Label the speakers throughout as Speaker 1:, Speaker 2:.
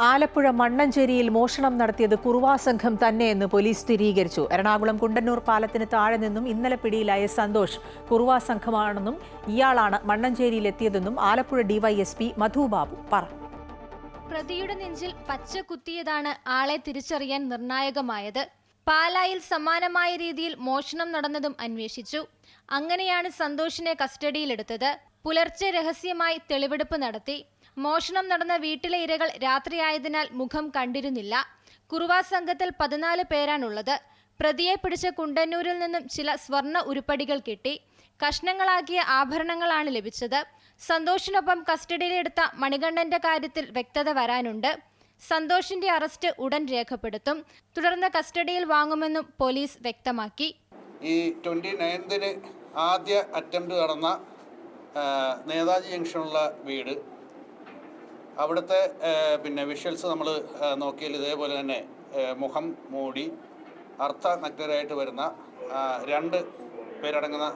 Speaker 1: ആലപ്പുഴ മണ്ണഞ്ചേരിയിൽ മോഷണം നടത്തിയത് കുറുവാ സംഘം തന്നെയെന്ന് പോലീസ് സ്ഥിരീകരിച്ചു. എറണാകുളം കുണ്ടന്നൂർ പാലത്തിന് താഴെ നിന്നും ഇന്നലെ പിടിയിലായ സന്തോഷ് കുറുവാ സംഘമാണെന്നും ഇയാളാണ് മണ്ണഞ്ചേരിയിലെത്തിയതെന്നും ആലപ്പുഴ ഡിവൈഎസ്പി മധുബാബു പറഞ്ഞു.
Speaker 2: പ്രതിയുടെ നെഞ്ചിൽ പച്ച കുത്തിയതാണ് ആളെ തിരിച്ചറിയാൻ നിർണായകമായത്. പാലായിൽ സമാനമായ രീതിയിൽ മോഷണം നടന്നതും അന്വേഷിച്ചു. അങ്ങനെയാണ് സന്തോഷിനെ കസ്റ്റഡിയിലെടുത്തത്. പുലർച്ചെ രഹസ്യമായി തെളിവെടുപ്പ് നടത്തി. മോഷണം നടന്ന വീട്ടിലെ ഇരകൾ രാത്രിയായതിനാൽ മുഖം കണ്ടിരുന്നില്ല. കുറുവാ സംഘത്തിൽ 14 പേരാണുള്ളത്. പ്രതിയെ പിടിച്ച കുണ്ടന്നൂരിൽ നിന്നും ചില സ്വർണ്ണ ഉരുപ്പടികൾ കിട്ടി. കഷ്ണങ്ങളാക്കിയ ആഭരണങ്ങളാണ് ലഭിച്ചത്. സന്തോഷിനൊപ്പം കസ്റ്റഡിയിലെടുത്ത മണികണ്ഠന്റെ കാര്യത്തിൽ വ്യക്തത വരാനുണ്ട്. സന്തോഷിന്റെ അറസ്റ്റ് ഉടൻ രേഖപ്പെടുത്തും. തുടർന്ന് കസ്റ്റഡിയിൽ വാങ്ങുമെന്നും പോലീസ് വ്യക്തമാക്കി.
Speaker 3: ഈ 29-ന് ആദ്യ അറ്റംപ്റ്റ് നടന്ന നേതാജി ജംഗ്ഷനുള്ള വീട്, അവിടുത്തെ വിഷ്വൽസ് നമ്മൾ നോക്കിയാൽ ഇതേപോലെ തന്നെ മുഖം മൂടി അർത്ഥനഗ്നരായിട്ട് വരുന്ന 2 പേരടങ്ങുന്ന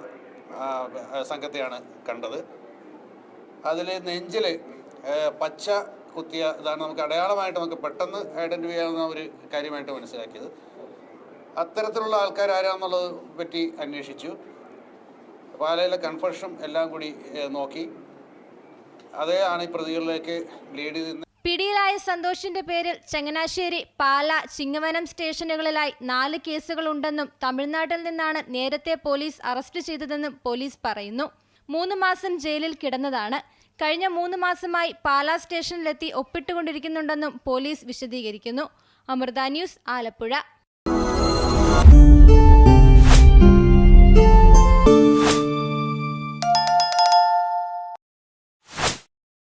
Speaker 3: സംഘത്തെയാണ് കണ്ടത്. അതിൽ നെഞ്ചിൽ പച്ച കുത്തിയ ഇതാണ് നമുക്ക് അടയാളമായിട്ട് നമുക്ക് പെട്ടെന്ന് ഐഡൻറ്റിഫൈ ചെയ്യാവുന്ന ഒരു കാര്യമായിട്ട് മനസ്സിലാക്കിയത്. അത്തരത്തിലുള്ള ആൾക്കാരാരാന്നുള്ളത് പറ്റി അന്വേഷിച്ചു. പാലയിലെ കൺഫർഷനും എല്ലാം കൂടി നോക്കി അതാണ് ഈ പ്രതികളിലേക്ക് ലീഡ് ചെയ്യുന്നത്.
Speaker 2: പിടിയിലായ സന്തോഷിന്റെ പേരിൽ ചങ്ങനാശ്ശേരി, പാല, ചിങ്ങവനം സ്റ്റേഷനുകളിലായി 4 കേസുകളുണ്ടെന്നും തമിഴ്നാട്ടിൽ നിന്നാണ് നേരത്തെ പോലീസ് അറസ്റ്റ് ചെയ്തതെന്നും പോലീസ് പറയുന്നു. 3 മാസം ജയിലിൽ കിടന്നതാണ്. കഴിഞ്ഞ 3 മാസമായി പാലാ സ്റ്റേഷനിലെത്തി ഒപ്പിട്ടുകൊണ്ടിരിക്കുന്നുണ്ടെന്നും പോലീസ് വിശദീകരിക്കുന്നു. അമൃത ന്യൂസ്, ആലപ്പുഴ.